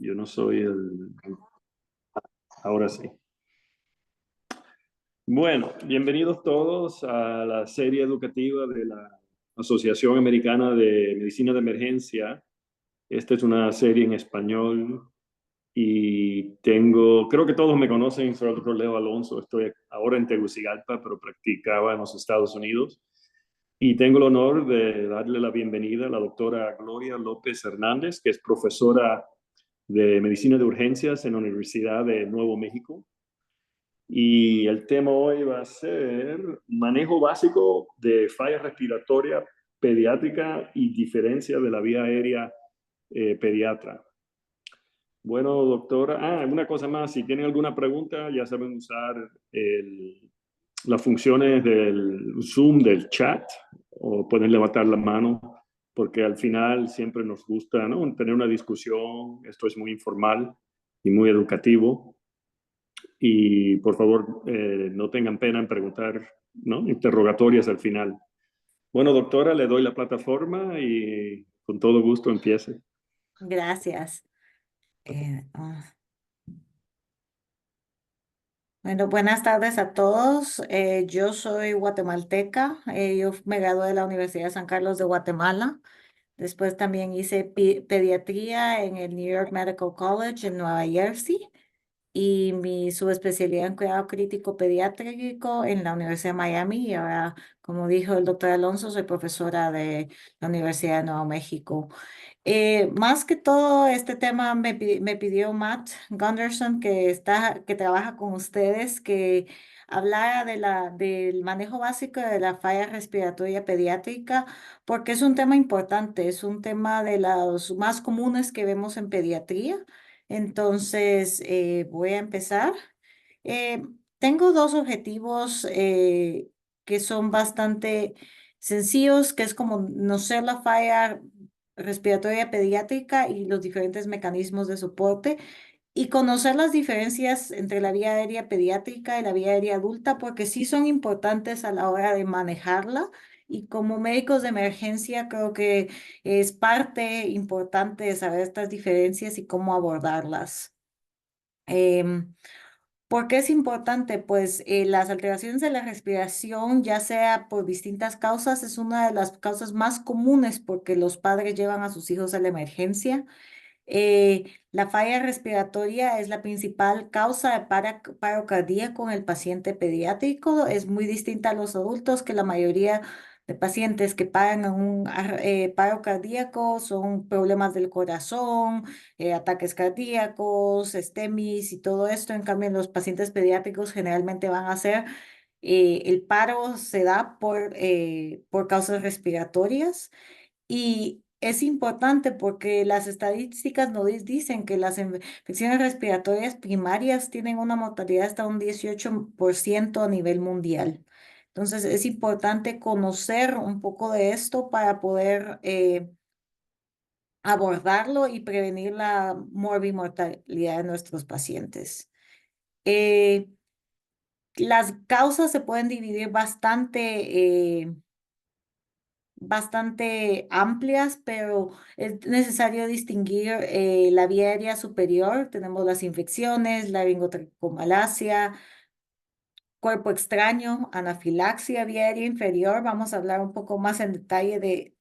Yo no soy el... Ahora sí. Bueno, bienvenidos todos a la serie educativa de la Asociación Americana de Medicina de Emergencia. Esta es una serie en español y creo que todos me conocen, soy el doctor Leo Alonso, estoy ahora en Tegucigalpa, pero practicaba en los Estados Unidos. Y tengo el honor de darle la bienvenida a la doctora Gloria López Hernández, que es profesora de Medicina de Urgencias en la Universidad de Nuevo México. Y el tema hoy va a ser manejo básico de falla respiratoria pediátrica y diferencia de la vía aérea pediatra. Bueno, doctora, una cosa más, si tienen alguna pregunta, ya saben usar las funciones del Zoom, del chat, o pueden levantar la mano, porque al final siempre nos gusta, ¿no?, tener una discusión. Esto es muy informal y muy educativo. Y por favor, no tengan pena en preguntar, ¿no?, interrogatorias al final. Bueno, doctora, le doy la plataforma y con todo gusto empiece. Gracias. Bueno, buenas tardes a todos. Yo soy guatemalteca. Yo me gradué de la Universidad de San Carlos de Guatemala. Después también hice pediatría en el New York Medical College en Nueva Jersey y mi subespecialidad en cuidado crítico pediátrico en la Universidad de Miami. Y ahora, como dijo el doctor Alonso, soy profesora de la Universidad de Nuevo México. Más que todo, este tema me pidió Matt Gunderson, que trabaja con ustedes, que hablara del manejo básico de la falla respiratoria pediátrica, porque es un tema importante, es un tema de los más comunes que vemos en pediatría. Entonces, voy a empezar. Eh, Tengo dos objetivos que son bastante sencillos, que es como conocer la falla respiratoria pediátrica y los diferentes mecanismos de soporte, y conocer las diferencias entre la vía aérea pediátrica y la vía aérea adulta, porque sí son importantes a la hora de manejarla. Y como médicos de emergencia, creo que es parte importante de saber estas diferencias y cómo abordarlas. Em, ¿Por qué es importante? Pues las alteraciones de la respiración, ya sea por distintas causas, es una de las causas más comunes porque los padres llevan a sus hijos a la emergencia. La falla respiratoria es la principal causa de paro cardíaco en el paciente pediátrico. Es muy distinta a los adultos, que la mayoría de pacientes que paran en un paro cardíaco son problemas del corazón, ataques cardíacos, STEMIs y todo esto. En cambio, en los pacientes pediátricos generalmente van a ser, el paro se da por causas respiratorias. Y es importante porque las estadísticas nos dicen que las infecciones respiratorias primarias tienen una mortalidad hasta un 18% a nivel mundial. Entonces es importante conocer un poco de esto para poder abordarlo y prevenir la morbimortalidad de nuestros pacientes. Eh, las causas se pueden dividir bastante amplias, pero es necesario distinguir la vía aérea superior. Tenemos las infecciones, la laringomalacia, cuerpo extraño, anafilaxia, vía aérea inferior. Vamos a hablar un poco más en detalle de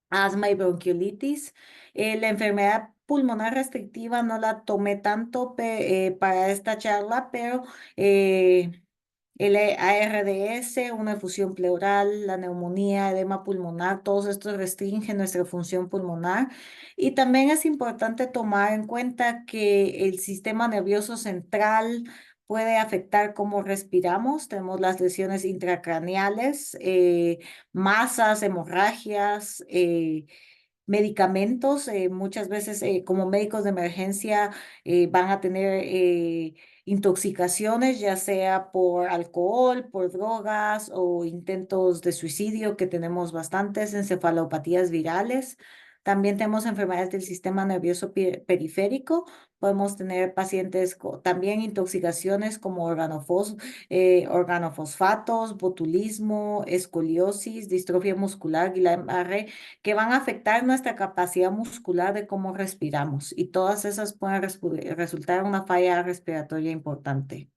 asma y bronquiolitis. La enfermedad pulmonar restrictiva no la tomé tanto para esta charla, pero el ARDS, una efusión pleural, la neumonía, edema pulmonar, todos estos restringen nuestra función pulmonar. Y también es importante tomar en cuenta que el sistema nervioso central puede afectar cómo respiramos. Tenemos las lesiones intracraneales, masas, hemorragias, medicamentos. Muchas veces como médicos de emergencia van a tener intoxicaciones, ya sea por alcohol, por drogas o intentos de suicidio, que tenemos bastantes, encefalopatías virales. También tenemos enfermedades del sistema nervioso periférico. Podemos tener pacientes también intoxicaciones como organofosfatos, botulismo, escoliosis, distrofia muscular, Guillain-Barré, que van a afectar nuestra capacidad muscular de cómo respiramos. Y todas esas pueden resultar en una falla respiratoria importante.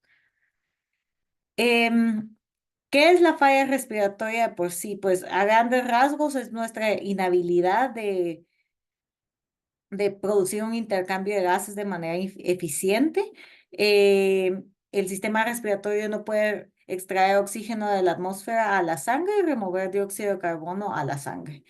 Em, ¿Qué es la falla respiratoria de por sí? Pues a grandes rasgos es nuestra inhabilidad de producir un intercambio de gases de manera eficiente. El sistema respiratorio no puede extraer oxígeno de la atmósfera a la sangre y remover dióxido de carbono a la sangre.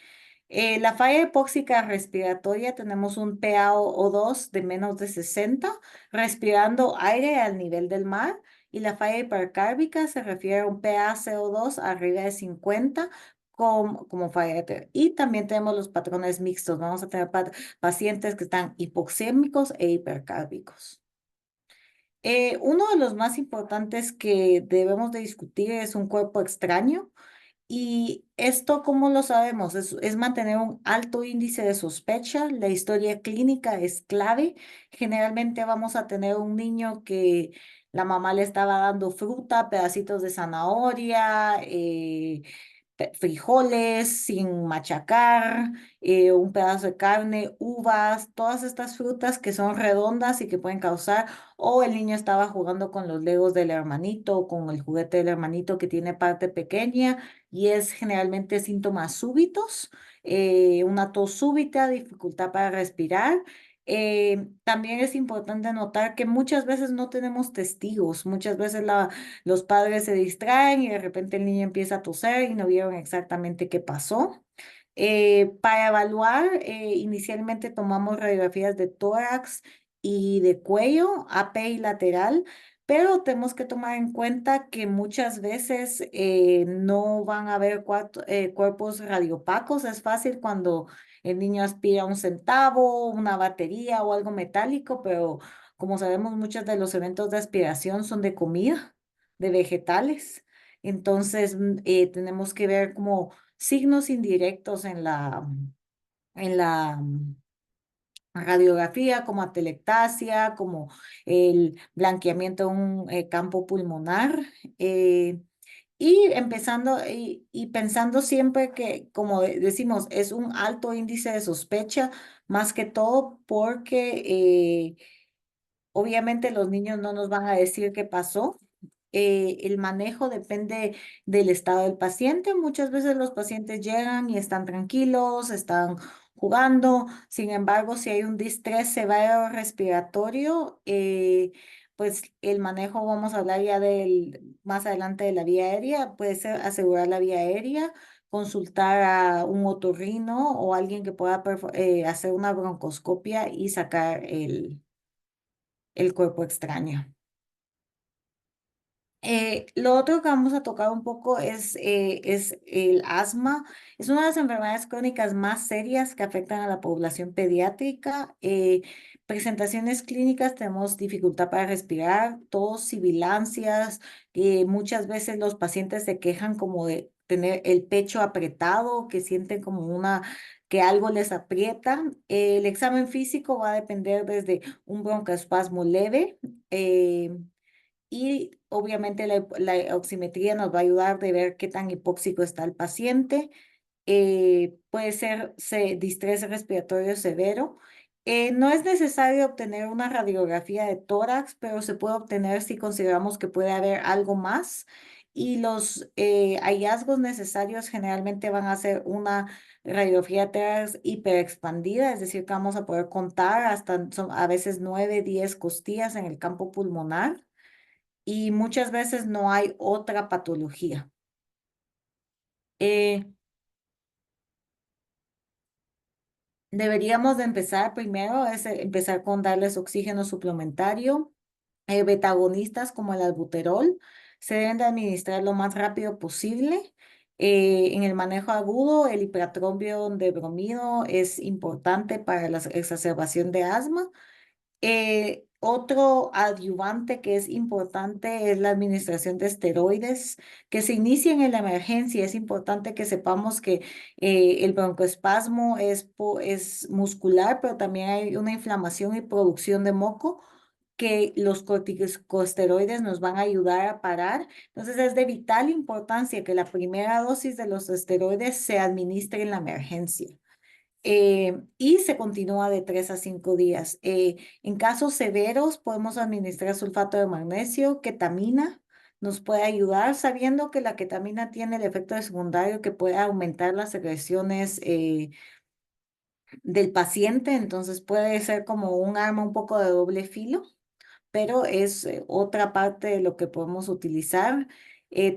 La falla hipóxica respiratoria tenemos un PaO2 de menos de 60, respirando aire al nivel del mar. Y la falla hipercárbica se refiere a un PaCO2 arriba de 50 como falla. Y también tenemos los patrones mixtos. Vamos a tener pacientes que están hipoxémicos e hipercárбicos. Uno de los más importantes que debemos de discutir es un cuerpo extraño. Y esto, ¿cómo lo sabemos? Es mantener un alto índice de sospecha. La historia clínica es clave. Generalmente vamos a tener un niño que la mamá le estaba dando fruta, pedacitos de zanahoria, frijoles sin machacar, un pedazo de carne, uvas, todas estas frutas que son redondas y que pueden causar, o el niño estaba jugando con los legos del hermanito o con el juguete del hermanito que tiene parte pequeña y es generalmente síntomas súbitos, una tos súbita, dificultad para respirar. También es importante notar que muchas veces no tenemos testigos, muchas veces los padres se distraen y de repente el niño empieza a toser y no vieron exactamente qué pasó. Para evaluar, inicialmente tomamos radiografías de tórax y de cuello, AP y lateral, pero tenemos que tomar en cuenta que muchas veces no van a haber cuerpos radiopacos. Es fácil cuando el niño aspira un centavo, una batería o algo metálico, pero como sabemos, muchos de los eventos de aspiración son de comida, de vegetales. Entonces, tenemos que ver como signos indirectos en la radiografía, como atelectasia, como el blanqueamiento de un campo pulmonar. Y pensando siempre que, como decimos, es un alto índice de sospecha, más que todo porque obviamente los niños no nos van a decir qué pasó. El manejo depende del estado del paciente. Muchas veces los pacientes llegan y están tranquilos, están jugando. Sin embargo, si hay un distrés severo respiratorio, pues el manejo, vamos a hablar ya más adelante de la vía aérea, puede ser asegurar la vía aérea, consultar a un otorrino o alguien que pueda hacer una broncoscopia y sacar el cuerpo extraño. Lo otro que vamos a tocar un poco es el asma. Es una de las enfermedades crónicas más serias que afectan a la población pediátrica. Presentaciones clínicas, tenemos dificultad para respirar, tos, sibilancias. Muchas veces los pacientes se quejan como de tener el pecho apretado, que sienten como que algo les aprieta. El examen físico va a depender desde un broncoespasmo leve. Y obviamente la oximetría nos va a ayudar de ver qué tan hipóxico está el paciente. Puede ser distrés respiratorio severo. No es necesario obtener una radiografía de tórax, pero se puede obtener si consideramos que puede haber algo más. Y los hallazgos necesarios generalmente van a ser una radiografía de tórax hiperexpandida, es decir, que vamos a poder contar hasta a veces 9, 10 costillas en el campo pulmonar y muchas veces no hay otra patología. Eh, Deberíamos de empezar primero, empezar con darles oxígeno suplementario. Betagonistas como el albuterol se deben de administrar lo más rápido posible. En el manejo agudo, el hipertrombión de bromido es importante para la exacerbación de asma. Otro adyuvante que es importante es la administración de esteroides que se inician en la emergencia. Es importante que sepamos que el broncoespasmo es muscular, pero también hay una inflamación y producción de moco que los corticosteroides nos van a ayudar a parar. Entonces es de vital importancia que la primera dosis de los esteroides se administre en la emergencia. Y se continúa de 3 a 5 días. En casos severos podemos administrar sulfato de magnesio, ketamina, nos puede ayudar sabiendo que la ketamina tiene el efecto de secundario que puede aumentar las secreciones del paciente, entonces puede ser como un arma un poco de doble filo, pero es otra parte de lo que podemos utilizar.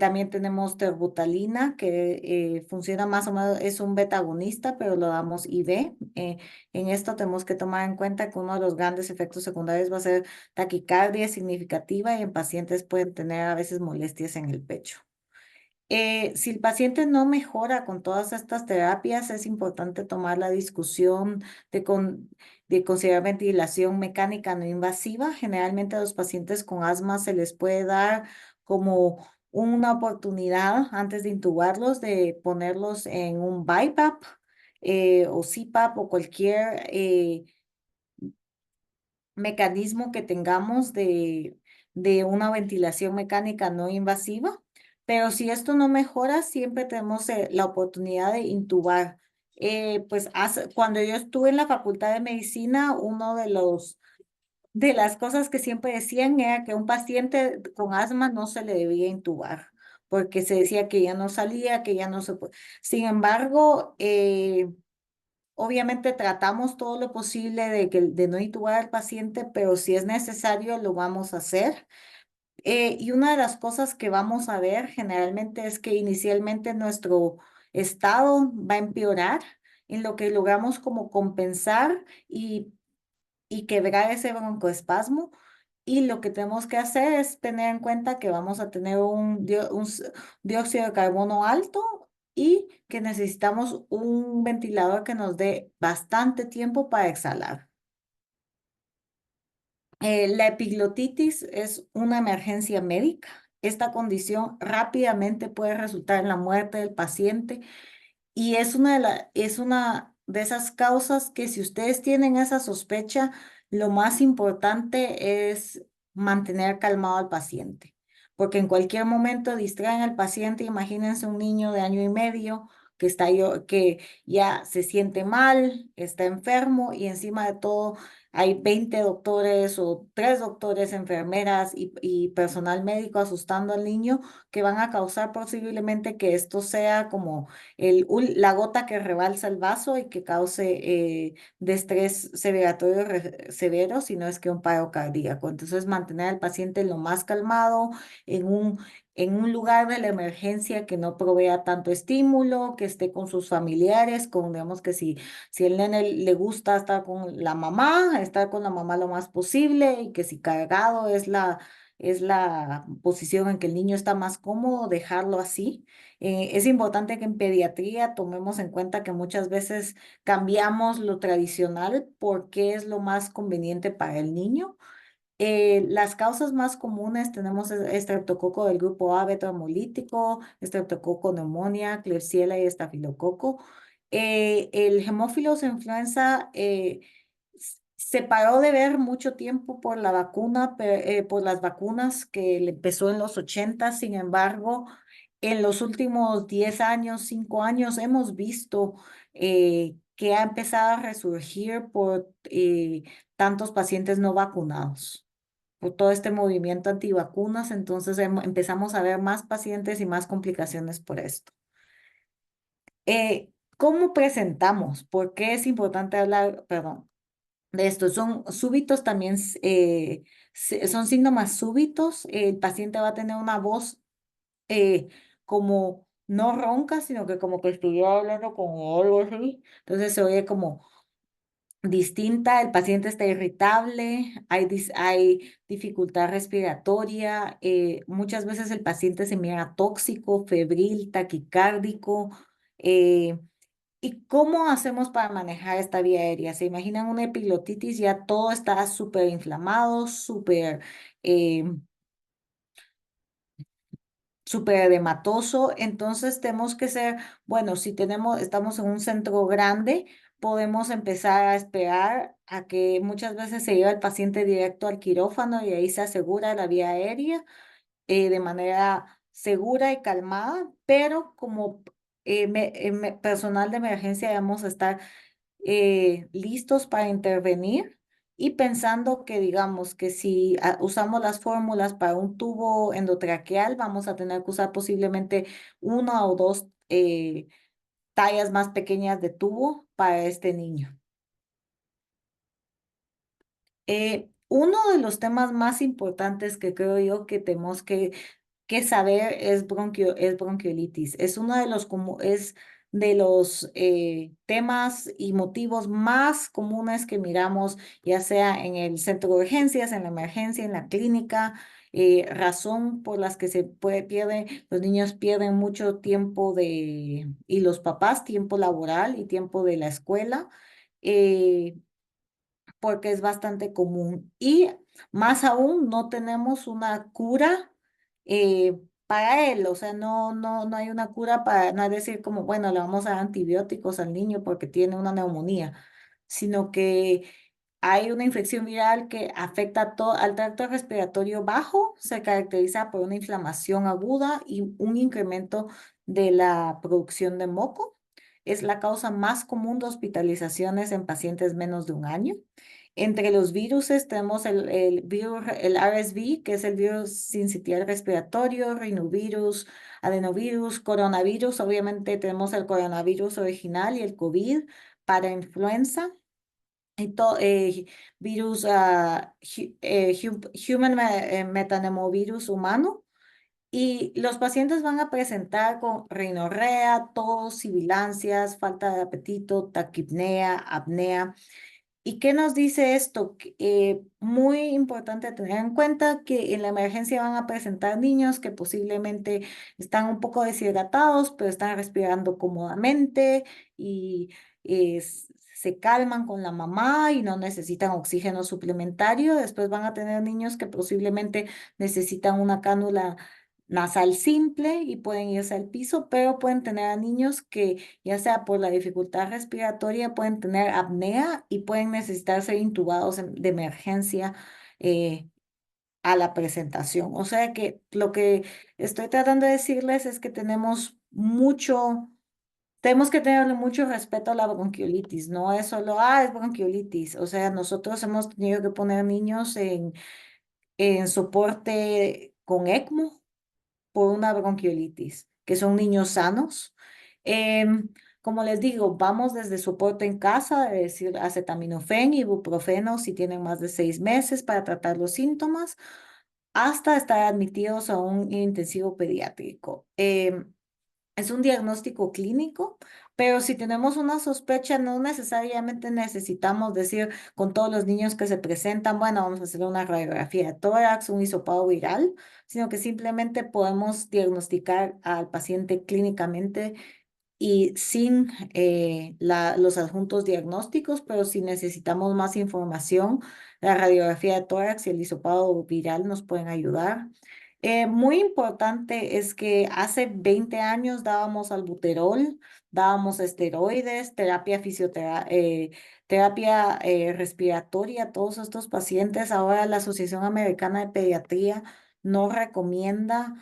También tenemos terbutalina, que funciona más o menos, es un beta agonista, pero lo damos IV. En esto tenemos que tomar en cuenta que uno de los grandes efectos secundarios va a ser taquicardia significativa y en pacientes pueden tener a veces molestias en el pecho. Si el paciente no mejora con todas estas terapias, es importante tomar la discusión de considerar ventilación mecánica no invasiva. Generalmente a los pacientes con asma se les puede dar como una oportunidad antes de intubarlos de ponerlos en un BiPAP o CPAP o cualquier mecanismo que tengamos de una ventilación mecánica no invasiva, pero si esto no mejora, siempre tenemos la oportunidad de intubar. Pues cuando yo estuve en la Facultad de Medicina, uno de las cosas que siempre decían era que un paciente con asma no se le debía intubar, porque se decía que ya no salía, que ya no se puede. Sin embargo, obviamente tratamos todo lo posible de no intubar al paciente, pero si es necesario lo vamos a hacer. Y una de las cosas que vamos a ver generalmente es que inicialmente nuestro estado va a empeorar, en lo que logramos como compensar y quebrar ese broncoespasmo. Y lo que tenemos que hacer es tener en cuenta que vamos a tener dióxido de carbono alto y que necesitamos un ventilador que nos dé bastante tiempo para exhalar. La epiglotitis es una emergencia médica. Esta condición rápidamente puede resultar en la muerte del paciente y es una de esas causas que si ustedes tienen esa sospecha, lo más importante es mantener calmado al paciente, porque en cualquier momento distraen al paciente. Imagínense un niño de 1 año y medio que ya se siente mal, está enfermo y encima de todo hay 20 doctores o 3 doctores, enfermeras y personal médico asustando al niño que van a causar posiblemente que esto sea como la gota que rebalsa el vaso y que cause de estrés severo, severo, si no es que un paro cardíaco. Entonces, mantener al paciente lo más calmado en un lugar de la emergencia que no provea tanto estímulo, que esté con sus familiares, digamos que si el nene le gusta estar con la mamá lo más posible y que si cargado es la posición en que el niño está más cómodo, dejarlo así. Es importante que en pediatría tomemos en cuenta que muchas veces cambiamos lo tradicional porque es lo más conveniente para el niño. Las causas más comunes tenemos estreptococo del grupo A beta hemolítico, estreptococo neumonía, Klebsiella y estafilococo. El Haemophilus influenza se paró de ver mucho tiempo por la vacuna, por las vacunas que empezó en los 80. Sin embargo, en los últimos 10 años, 5 años, hemos visto que ha empezado a resurgir por tantos pacientes no vacunados, por todo este movimiento antivacunas. Entonces empezamos a ver más pacientes y más complicaciones por esto. ¿Cómo presentamos? ¿Por qué es importante hablar, perdón, de esto? Son súbitos también, son síntomas súbitos. El paciente va a tener una voz como no ronca, sino que como que estuviera hablando con algo así. Entonces se oye como distinta, el paciente está irritable, hay dificultad respiratoria, muchas veces el paciente se mira tóxico, febril, taquicárdico. eh, ¿Y cómo hacemos para manejar esta vía aérea? ¿Se imaginan una epilotitis? Ya todo está súper inflamado, eh, súper edematoso. Entonces tenemos que ser, bueno, si estamos en un centro grande, podemos empezar a esperar a que muchas veces se lleva el paciente directo al quirófano y ahí se asegura la vía aérea de manera segura y calmada, pero como personal de emergencia debemos estar listos para intervenir y pensando que, digamos, que si usamos las fórmulas para un tubo endotraqueal, vamos a tener que usar posiblemente una o dos tallas más pequeñas de tubo para este niño. Uno de los temas más importantes que creo yo que tenemos que saber es bronquiolitis. Es uno de es de los temas y motivos más comunes que miramos, ya sea en el centro de urgencias, en la emergencia, en la clínica, razón por las que los niños pierden mucho tiempo y los papás tiempo laboral y tiempo de la escuela. eh, Porque es bastante común. Y más aún, no tenemos una cura para él, o sea, no hay una cura para, no es decir como, bueno, le vamos a dar antibióticos al niño porque tiene una neumonía, sino que hay una infección viral que afecta al tracto respiratorio bajo, se caracteriza por una inflamación aguda y un incremento de la producción de moco. Es la causa más común de hospitalizaciones en pacientes menos de un año. Entre los virus tenemos el RSV, que es el virus sincitial respiratorio, rinovirus, adenovirus, coronavirus. Obviamente tenemos el coronavirus original y el COVID para influenza. Y virus, human metapneumovirus humano. Y los pacientes van a presentar con rinorrea, tos, sibilancias, falta de apetito, taquipnea, apnea. ¿Y qué nos dice esto? Muy importante tener en cuenta que en la emergencia van a presentar niños que posiblemente están un poco deshidratados, pero están respirando cómodamente y se calman con la mamá y no necesitan oxígeno suplementario. Después van a tener niños que posiblemente necesitan una cánula nasal simple y pueden irse al piso, pero pueden tener a niños que ya sea por la dificultad respiratoria, pueden tener apnea y pueden necesitar ser intubados de emergencia eh, a la presentación. O sea que lo que estoy tratando de decirles es que tenemos que tenerle mucho respeto a la bronquiolitis. No es solo, es bronquiolitis. O sea, nosotros hemos tenido que poner niños en soporte con ECMO por una bronquiolitis, que son niños sanos. Em, Como les digo, vamos desde soporte en casa, es decir, acetaminofén, ibuprofeno si tienen más de 6 meses para tratar los síntomas, hasta estar admitidos a un intensivo pediátrico. Es un diagnóstico clínico, pero si tenemos una sospecha, no necesariamente necesitamos decir con todos los niños que se presentan, bueno, vamos a hacer una radiografía de tórax, un hisopado viral, sino que simplemente podemos diagnosticar al paciente clínicamente y sin los adjuntos diagnósticos, pero si necesitamos más información, la radiografía de tórax y el hisopado viral nos pueden ayudar. Muy importante es que hace 20 años dábamos albuterol, dábamos esteroides, terapia respiratoria a todos estos pacientes. Ahora la Asociación Americana de Pediatría no recomienda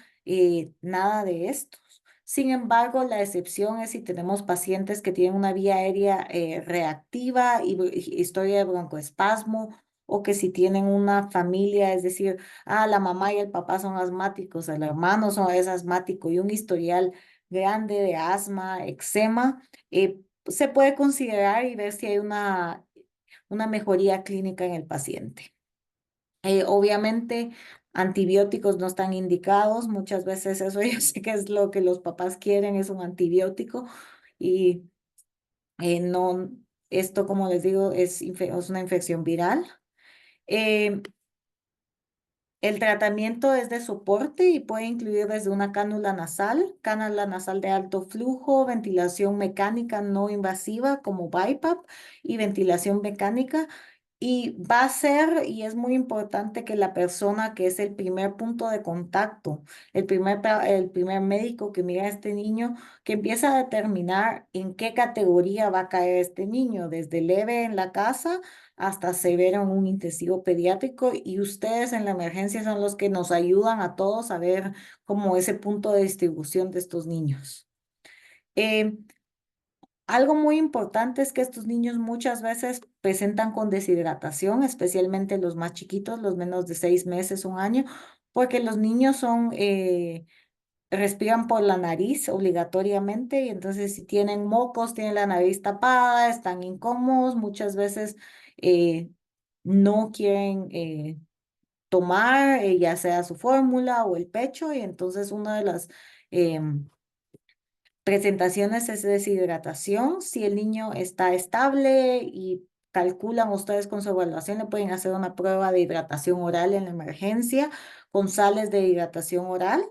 nada de esto. Sin embargo, la excepción es si tenemos pacientes que tienen una vía aérea reactiva y historia de broncoespasmo, o que si tienen una familia, es decir, la mamá y el papá son asmáticos, el hermano es asmático y un historial grande de asma, eczema, se puede considerar y ver si hay una mejoría clínica en el paciente. Obviamente, antibióticos no están indicados. Muchas veces eso yo sé que es lo que los papás quieren, es un antibiótico. Y no, esto, como les digo, es una infección viral. Eh, El tratamiento es de soporte y puede incluir desde una cánula nasal de alto flujo, ventilación mecánica no invasiva como BiPAP y ventilación mecánica. Y va a ser, y es muy importante que la persona que es el primer punto de contacto, el primer médico que mira a este niño, que empieza a determinar en qué categoría va a caer este niño, desde leve en la casa hasta severo en un intensivo pediátrico. Y ustedes en la emergencia son los que nos ayudan a todos a ver cómo ese punto de distribución de estos niños. Eh, Algo muy importante es que estos niños muchas veces presentan con deshidratación, especialmente los más chiquitos, los menos de 6 meses, un año, porque los niños respiran por la nariz obligatoriamente y entonces si tienen mocos, tienen la nariz tapada, están incómodos, muchas veces eh, no quieren tomar ya sea su fórmula o el pecho y entonces una de las em, presentaciones es deshidratación. Si el niño está estable y calculan ustedes con su evaluación, le pueden hacer una prueba de hidratación oral en la emergencia con sales de hidratación oral.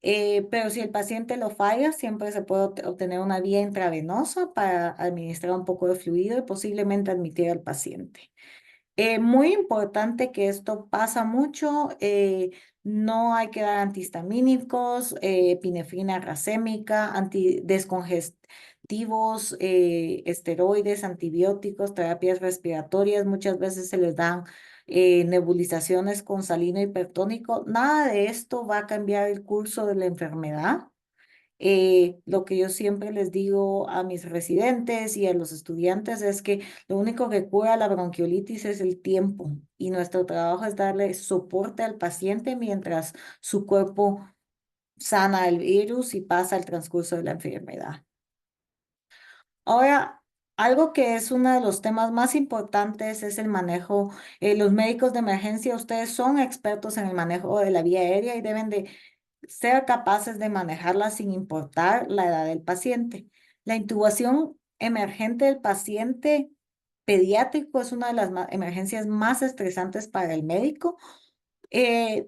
Pero si el paciente lo falla, siempre se puede obtener una vía intravenosa para administrar un poco de fluido y posiblemente admitir al paciente. Muy importante que esto pasa mucho, no hay que dar antihistamínicos, epinefrina racémica, antidescongestivos, esteroides, antibióticos, terapias respiratorias, muchas veces se les dan nebulizaciones con salino hipertónico. Nada de esto va a cambiar el curso de la enfermedad. Lo que yo siempre les digo a mis residentes y a los estudiantes es que lo único que cura la bronquiolitis es el tiempo y nuestro trabajo es darle soporte al paciente mientras su cuerpo sana el virus y pasa el transcurso de la enfermedad. Ahora, algo que es uno de los temas más importantes es el manejo. Los médicos de emergencia, ustedes son expertos en el manejo de la vía aérea y deben de ser capaces de manejarla sin importar la edad del paciente. La intubación emergente del paciente pediátrico es una de las emergencias más estresantes para el médico.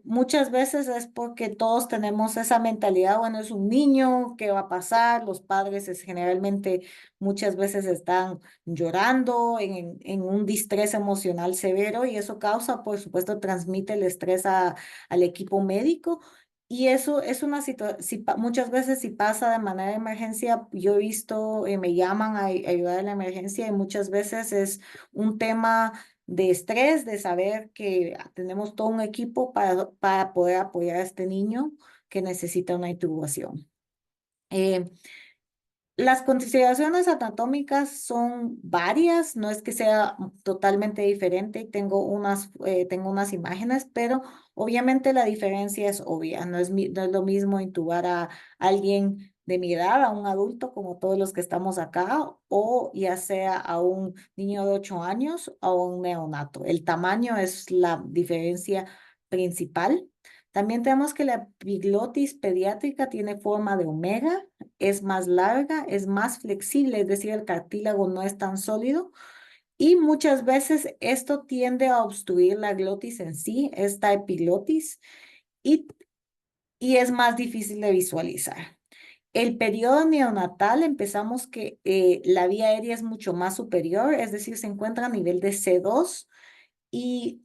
Muchas veces es porque todos tenemos esa mentalidad, bueno, es un niño, ¿qué va a pasar? Los padres generalmente muchas veces están llorando en un distrés emocional severo y eso causa, por supuesto, transmite el estrés al equipo médico. Y eso es una situación, si, muchas veces si pasa de manera de emergencia, yo he visto, me llaman a ayudar en la emergencia y muchas veces es un tema de estrés, de saber que tenemos todo un equipo para poder apoyar a este niño que necesita una intubación. Eh, las consideraciones anatómicas son varias, no es que sea totalmente diferente, tengo unas imágenes, pero obviamente la diferencia es obvia, no es lo mismo intubar a alguien de mi edad, a un adulto como todos los que estamos acá, o ya sea a un niño de 8 años o a un neonato. El tamaño es la diferencia principal. También tenemos que la epiglotis pediátrica tiene forma de omega, es más larga, es más flexible, es decir, el cartílago no es tan sólido y muchas veces esto tiende a obstruir la glotis en sí, esta epiglotis, y, y es más difícil de visualizar. El periodo neonatal empezamos que la vía aérea es mucho más superior, es decir, se encuentra a nivel de C2 y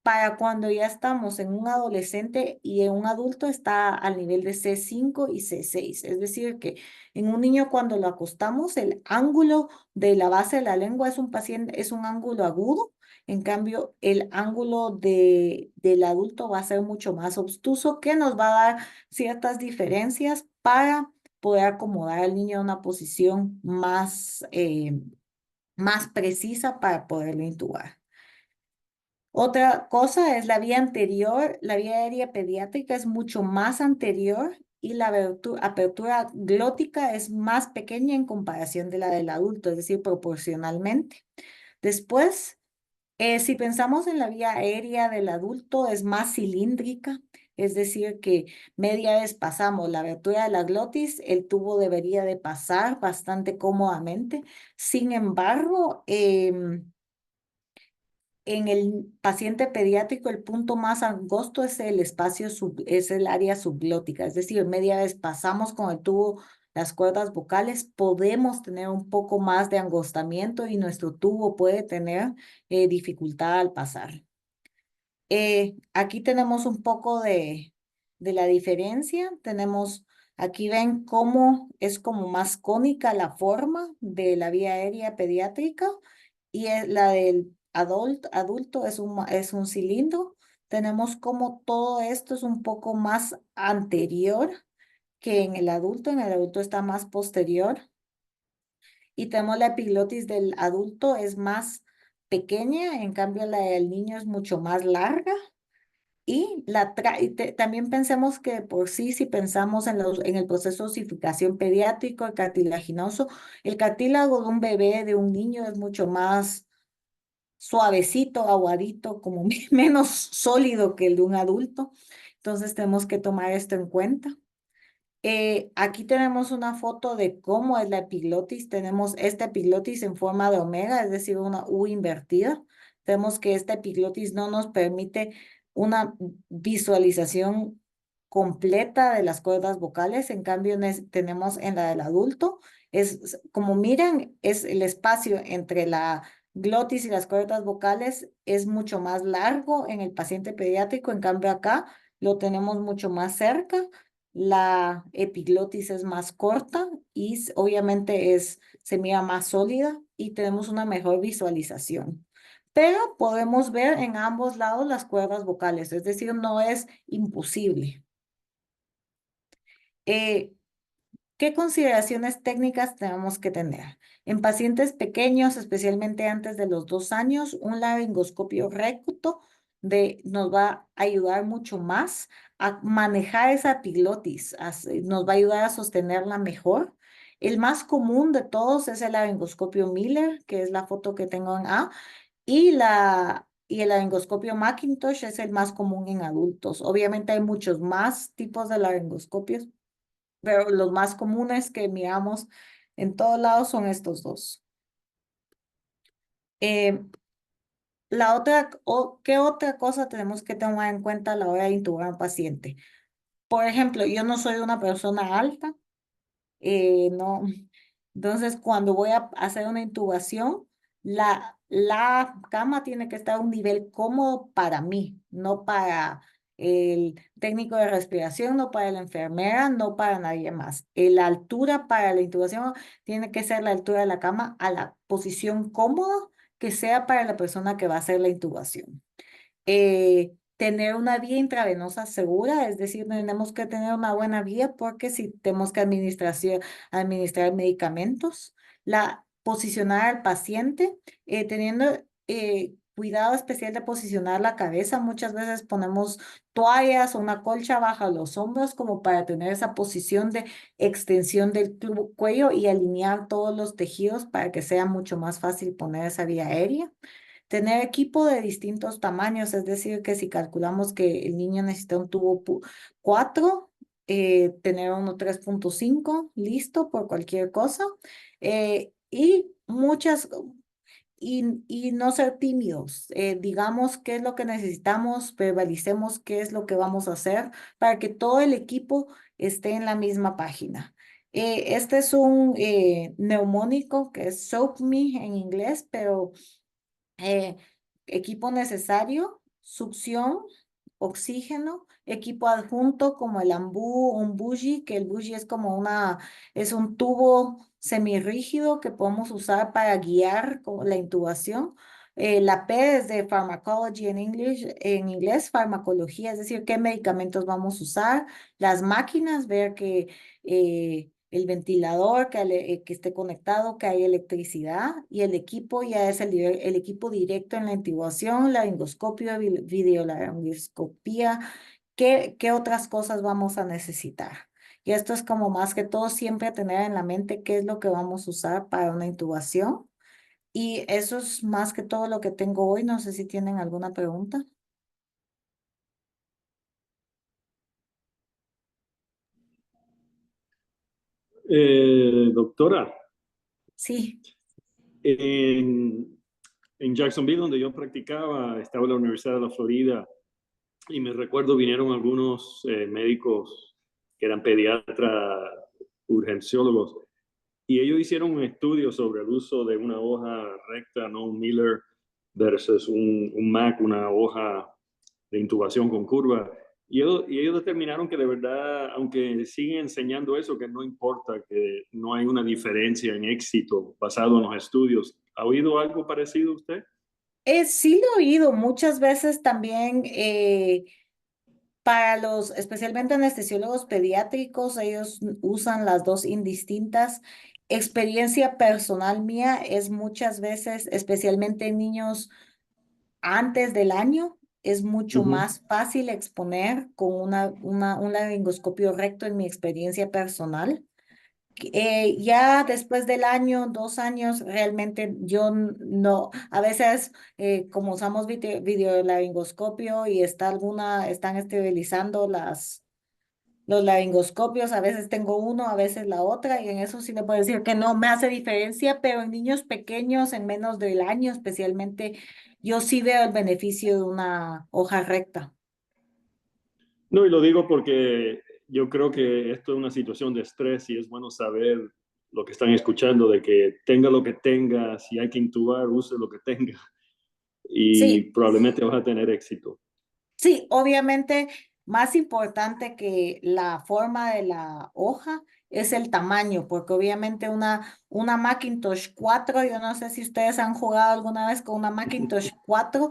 para cuando ya estamos en un adolescente y en un adulto está al nivel de C5 y C6. Es decir, que en un niño cuando lo acostamos, el ángulo de la base de la lengua es un ángulo agudo. En cambio, el ángulo del adulto va a ser mucho más obtuso, que nos va a dar ciertas diferencias para poder acomodar al niño a una posición más precisa para poderlo intubar. Otra cosa es la vía anterior, la vía aérea pediátrica es mucho más anterior y la apertura glótica es más pequeña en comparación de la del adulto, es decir, proporcionalmente. Después, si pensamos en la vía aérea del adulto, es más cilíndrica, es decir, que media vez pasamos la abertura de la glotis, el tubo debería de pasar bastante cómodamente. Sin embargo, en el paciente pediátrico, el punto más angosto es el espacio, es el área subglótica, es decir, media vez pasamos con el tubo las cuerdas vocales, podemos tener un poco más de angostamiento y nuestro tubo puede tener dificultad al pasar. Aquí tenemos un poco de la diferencia. Tenemos, aquí ven cómo es como más cónica la forma de la vía aérea pediátrica y la del adulto es un cilindro. Tenemos como todo esto es un poco más anterior que en el adulto. En el adulto está más posterior. Y tenemos la epiglotis del adulto es más pequeña, en cambio la del niño es mucho más larga. También pensemos que por sí, si pensamos en el proceso de osificación pediátrico, el cartilaginoso, el cartílago de un bebé, de un niño, es mucho más suavecito, aguadito, como menos sólido que el de un adulto. Entonces tenemos que tomar esto en cuenta. Aquí tenemos una foto de cómo es la epiglotis. Tenemos esta epiglotis en forma de omega, es decir, una U invertida. Vemos que esta epiglotis no nos permite una visualización completa de las cuerdas vocales. En cambio, tenemos en la del adulto, como miran, es el espacio entre la glotis y las cuerdas vocales es mucho más largo en el paciente pediátrico. En cambio, acá lo tenemos mucho más cerca. La epiglotis es más corta y obviamente se mira más sólida y tenemos una mejor visualización. Pero podemos ver en ambos lados las cuerdas vocales, es decir, no es imposible. Eh, ¿Qué consideraciones técnicas tenemos que tener? En pacientes pequeños, especialmente antes de los 2 años, un laringoscopio recto nos va a ayudar mucho más a manejar esa epiglotis, nos va a ayudar a sostenerla mejor. El más común de todos es el laringoscopio Miller, que es la foto que tengo en A, y el laringoscopio Macintosh es el más común en adultos. Obviamente hay muchos más tipos de laringoscopios, pero los más comunes que miramos en todos lados son estos dos. Eh, ¿Qué otra cosa tenemos que tomar en cuenta a la hora de intubar a un paciente? Por ejemplo, yo no soy una persona alta, no. Entonces, cuando voy a hacer una intubación, la cama tiene que estar a un nivel cómodo para mí, no para el técnico de respiración, no para la enfermera, no para nadie más. La altura para la intubación tiene que ser la altura de la cama a la posición cómoda que sea para la persona que va a hacer la intubación. Tener una vía intravenosa segura, es decir, tenemos que tener una buena vía porque si tenemos que administrar medicamentos, posicionar al paciente, teniendo cuidado especial de posicionar la cabeza, muchas veces ponemos toallas o una colcha bajo los hombros como para tener esa posición de extensión del cuello y alinear todos los tejidos para que sea mucho más fácil poner esa vía aérea. Tener equipo de distintos tamaños, es decir, que si calculamos que el niño necesita un tubo 4, tener uno 3.5 listo por cualquier cosa. Y y no ser tímidos. Digamos qué es lo que necesitamos, verbalicemos qué es lo que vamos a hacer para que todo el equipo esté en la misma página. Este es un neumónico que es Soak Me en inglés, pero eh, equipo necesario, succión, oxígeno, equipo adjunto como el ambú, un bougie, que el bougie es como es un tubo semirrígido que podemos usar para guiar la intubación. La P es de pharmacology en inglés, farmacología, es decir, qué medicamentos vamos a usar, las máquinas, ver que el ventilador, que esté conectado, que hay electricidad y el equipo ya es el equipo directo en la intubación, laringoscopio, videolaringoscopía. ¿Qué otras cosas vamos a necesitar? Y esto es como más que todo siempre tener en la mente qué es lo que vamos a usar para una intubación. Y eso es más que todo lo que tengo hoy. No sé si tienen alguna pregunta. Doctora, Sí. en- en Jacksonville, donde yo practicaba, estaba en la Universidad de la Florida, y me recuerdo vinieron algunos médicos que eran pediatras, urgenciólogos, y ellos hicieron un estudio sobre el uso de una hoja recta, no un Miller, versus un Mac, una hoja de intubación con curva. Y ellos determinaron que de verdad, aunque siguen enseñando eso, que no importa, que no hay una diferencia en éxito basado en los estudios. ¿Ha oído algo parecido usted? Sí lo he oído muchas veces también. Para los, especialmente anestesiólogos pediátricos, ellos usan las dos indistintas. Experiencia personal mía es muchas veces, especialmente en niños antes del año, es mucho Ujú. más fácil exponer con un laringoscopio recto en mi experiencia personal. Ya después del año, 2 años, realmente yo no, a veces como usamos videolaringoscopio y están esterilizando los laringoscopios, a veces tengo uno, a veces la otra, y en eso sí le puedo decir que no me hace diferencia, pero en niños pequeños, en menos del año especialmente, yo sí veo el beneficio de una hoja recta. No, y lo digo porque yo creo que esto es una situación de estrés y es bueno saber lo que están escuchando, de que tenga lo que tenga, si hay que intubar, use lo que tenga y Sí, probablemente vas a tener éxito. sí, obviamente más importante que la forma de la hoja es el tamaño, porque obviamente una Macintosh 4, yo no sé si ustedes han jugado alguna vez con una Macintosh 4,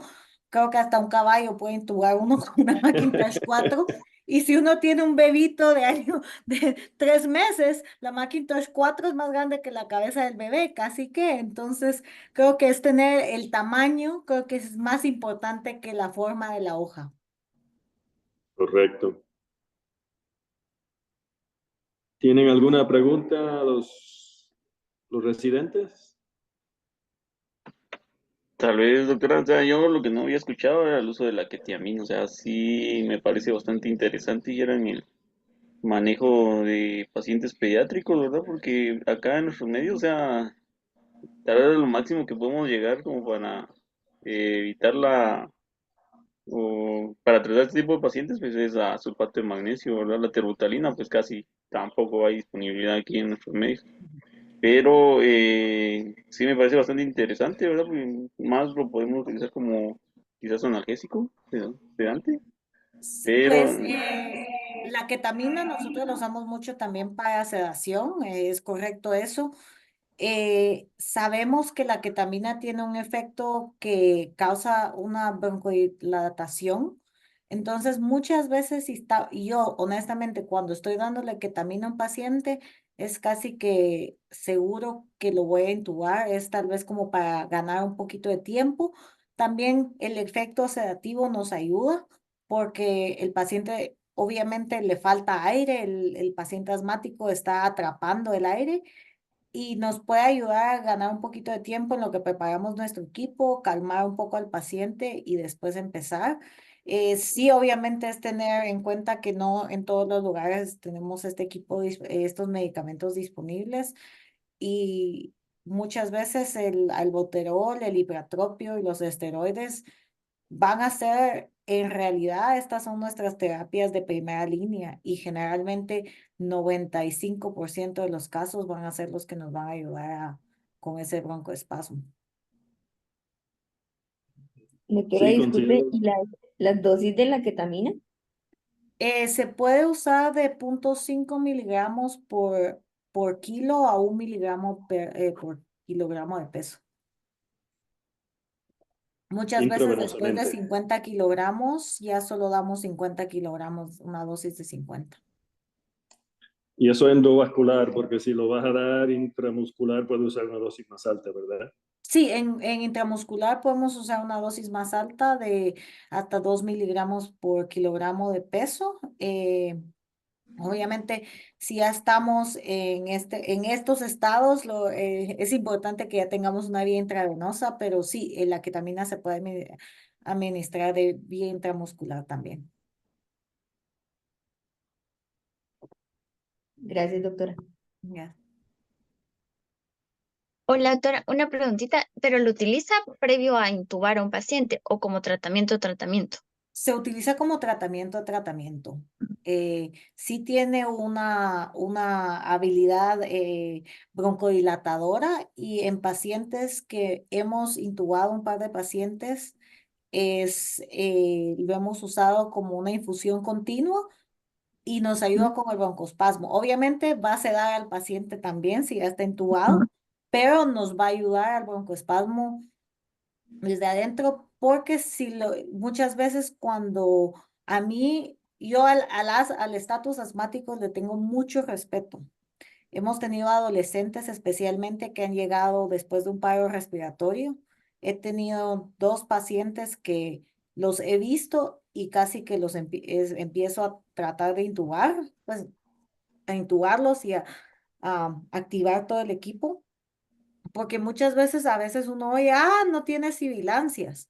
creo que hasta un caballo puede intubar uno con una Macintosh 4. Y si uno tiene un bebito de 3 meses, la Macintosh 4 es más grande que la cabeza del bebé, casi que. Entonces, creo que es tener el tamaño, creo que es más importante que la forma de la hoja. Correcto. ¿Tienen alguna pregunta los residentes? Tal vez, doctora, o sea, yo lo que no había escuchado era el uso de la ketiamina, o sea, sí me parece bastante interesante y era en el manejo de pacientes pediátricos, ¿verdad? Porque acá en nuestros medios, o sea, tal vez lo máximo que podemos llegar como para evitar o para tratar este tipo de pacientes, pues es a sulfato de magnesio, ¿verdad? La terbutalina, pues casi tampoco hay disponibilidad aquí en nuestros medios. Pero sí me parece bastante interesante, ¿verdad? Porque más lo podemos utilizar como quizás analgésico, sedante, pero Pues la ketamina nosotros la usamos mucho también para sedación, es correcto eso. Sabemos que la ketamina tiene un efecto que causa una broncodilatación. Entonces, muchas veces, y yo honestamente, cuando estoy dándole ketamina a un paciente, es casi que seguro que lo voy a intubar, es tal vez como para ganar un poquito de tiempo. También el efecto sedativo nos ayuda porque el paciente obviamente le falta aire, el paciente asmático está atrapando el aire y nos puede ayudar a ganar un poquito de tiempo en lo que preparamos nuestro equipo, calmar un poco al paciente y después empezar. Sí, obviamente es tener en cuenta que no en todos los lugares tenemos este equipo, estos medicamentos disponibles y muchas veces el alboterol, el hipratropio y los esteroides van a ser, en realidad, estas son nuestras terapias de primera línea y generalmente 95% de los casos van a ser los que nos van a ayudar con ese broncoespasmo. Doctora, Sí, disculpe, considero. ¿y las dosis de la ketamina? Se puede usar de 0,5 miligramos por kilo a 1 miligramo por kilogramo de peso. Muchas veces después de Intravenosamente. 50 kilogramos ya solo damos 50 kilogramos, una dosis de 50. Y eso endovascular, porque si lo vas a dar intramuscular, puedes usar una dosis más alta, ¿verdad? Sí, en intramuscular podemos usar una dosis más alta de hasta 2 miligramos por kilogramo de peso. Obviamente, si ya estamos en estos estados, es importante que ya tengamos una vía intravenosa, pero sí, la ketamina se puede administrar de vía intramuscular también. Gracias, doctora. Ya. Hola, doctora, una preguntita, pero ¿lo utiliza previo a intubar a un paciente o como tratamiento? Se utiliza como tratamiento. Sí tiene una habilidad broncodilatadora y en pacientes que hemos intubado, un par de pacientes, lo hemos usado como una infusión continua y nos ayuda con el broncoespasmo. Obviamente va a sedar al paciente también si ya está intubado, pero nos va a ayudar al broncoespasmo desde adentro, porque muchas veces cuando a mí, yo al estatus asmático le tengo mucho respeto. Hemos tenido adolescentes especialmente que han llegado después de un paro respiratorio. He tenido dos pacientes que los he visto y casi que empiezo a tratar de intubar, pues a intubarlos y a activar todo el equipo, porque muchas veces, a veces uno oye, no tiene sibilancias.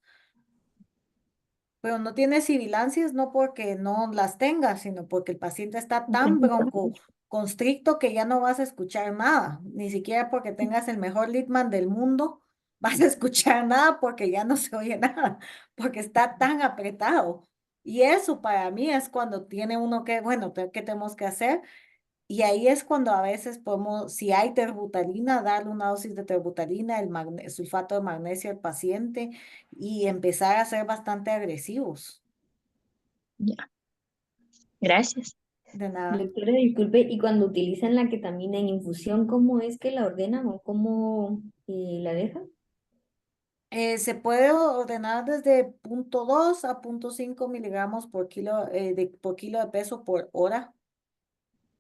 Pero no tiene sibilancias no porque no las tenga, sino porque el paciente está tan broncoconstricto que ya no vas a escuchar nada, ni siquiera porque tengas el mejor Littmann del mundo, vas a escuchar nada porque ya no se oye nada, porque está tan apretado. Y eso para mí es cuando tiene uno que, bueno, ¿qué tenemos que hacer? Y ahí es cuando a veces podemos, si hay terbutalina, darle una dosis de terbutalina, sulfato de magnesio al paciente y empezar a ser bastante agresivos. Ya, gracias. De nada. Doctora, disculpe, y cuando utilizan la ketamina en infusión, ¿cómo es que la ordenan o cómo la dejan? Se puede ordenar desde 0,2 a 0,5 miligramos por kilo de peso por hora.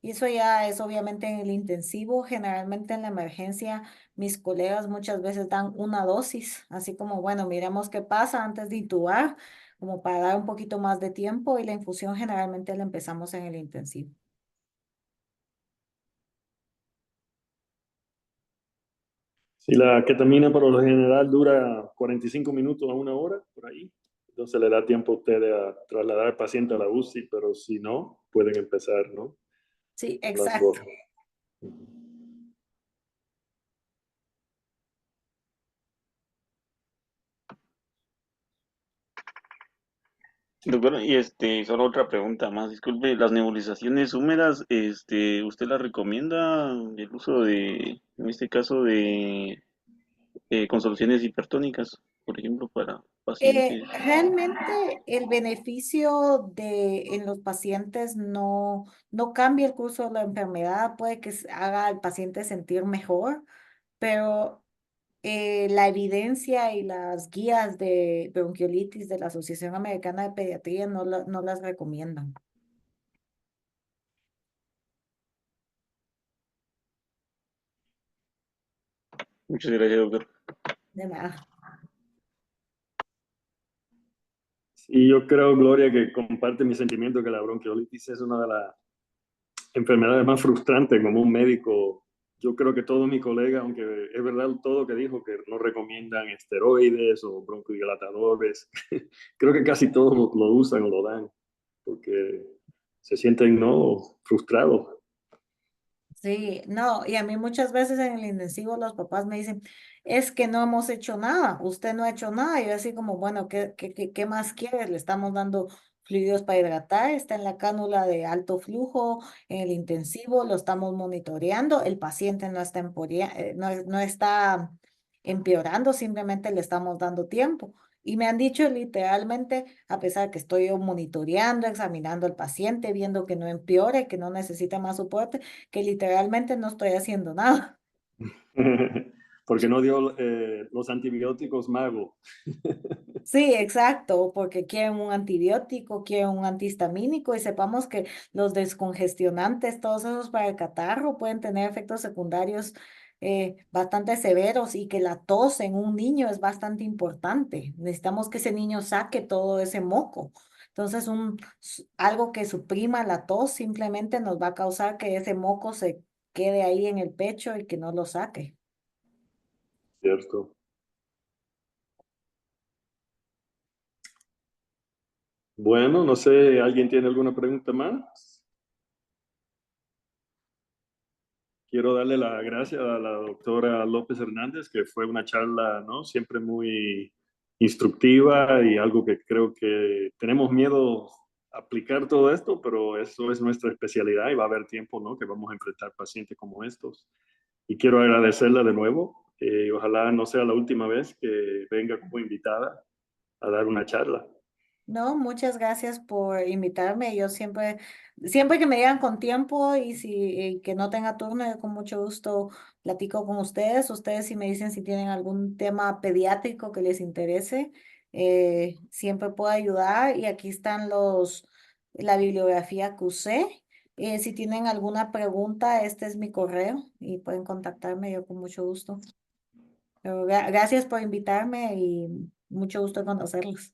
Y eso ya es obviamente en el intensivo. Generalmente en la emergencia, mis colegas muchas veces dan una dosis, así como, bueno, miremos qué pasa antes de intubar, como para dar un poquito más de tiempo y la infusión generalmente la empezamos en el intensivo. Si la ketamina por lo general dura 45 minutos a una hora, por ahí, entonces le da tiempo a ustedes a trasladar al paciente a la UCI, pero si no, pueden empezar, ¿no? Sí, Las dos. exacto. Doctora, y solo otra pregunta más, disculpe, las nebulizaciones húmedas, ¿usted la recomienda el uso en este caso con soluciones hipertónicas, por ejemplo, para pacientes? Realmente el beneficio en los pacientes no cambia el curso de la enfermedad, puede que haga al paciente sentir mejor, pero la evidencia y las guías de bronquiolitis de la Asociación Americana de Pediatría no las recomiendan. Muchas gracias, doctor. De nada. Y yo creo, Gloria, que comparte mi sentimiento que la bronquiolitis es una de las enfermedades más frustrantes como un médico. Yo creo que todos mis colegas, aunque es verdad todo lo que dijo, que no recomiendan esteroides o broncodilatadores, creo que casi todos lo usan o lo dan, porque se sienten no frustrados. Sí, no, y a mí muchas veces en el intensivo los papás me dicen, es que no hemos hecho nada, usted no ha hecho nada. Y yo así como, bueno, ¿qué más quieres? Le estamos dando fluidos para hidratar, está en la cánula de alto flujo, en el intensivo, lo estamos monitoreando, el paciente no está empeorando, simplemente le estamos dando tiempo. Y me han dicho literalmente, a pesar que estoy yo monitoreando, examinando al paciente, viendo que no empeore, que no necesita más soporte, que literalmente no estoy haciendo nada. Porque no dio los antibióticos mago. Sí, exacto, porque quieren un antibiótico, quieren un antihistamínico y sepamos que los descongestionantes, todos esos para el catarro, pueden tener efectos secundarios bastante severos y que la tos en un niño es bastante importante. Necesitamos que ese niño saque todo ese moco. Entonces, algo que suprima la tos simplemente nos va a causar que ese moco se quede ahí en el pecho y que no lo saque. Cierto. Bueno, no sé, ¿alguien tiene alguna pregunta más? Quiero quiero darle las gracias a la doctora López Hernández, que fue una charla, ¿no? Siempre muy instructiva y algo que creo que tenemos miedo a aplicar todo esto, pero eso es nuestra especialidad y va a haber tiempo, ¿no? Que vamos a enfrentar pacientes como estos. Y quiero agradecerla de nuevo. Ojalá no sea la última vez que venga como invitada a dar una charla. No, muchas gracias por invitarme. Yo siempre que me digan con tiempo y que no tenga turno, yo con mucho gusto platico con ustedes. Ustedes si me dicen si tienen algún tema pediátrico que les interese, siempre puedo ayudar. Y aquí están la bibliografía que usé. Si tienen alguna pregunta, este es mi correo y pueden contactarme yo con mucho gusto. Pero gracias por invitarme y mucho gusto en conocerlos.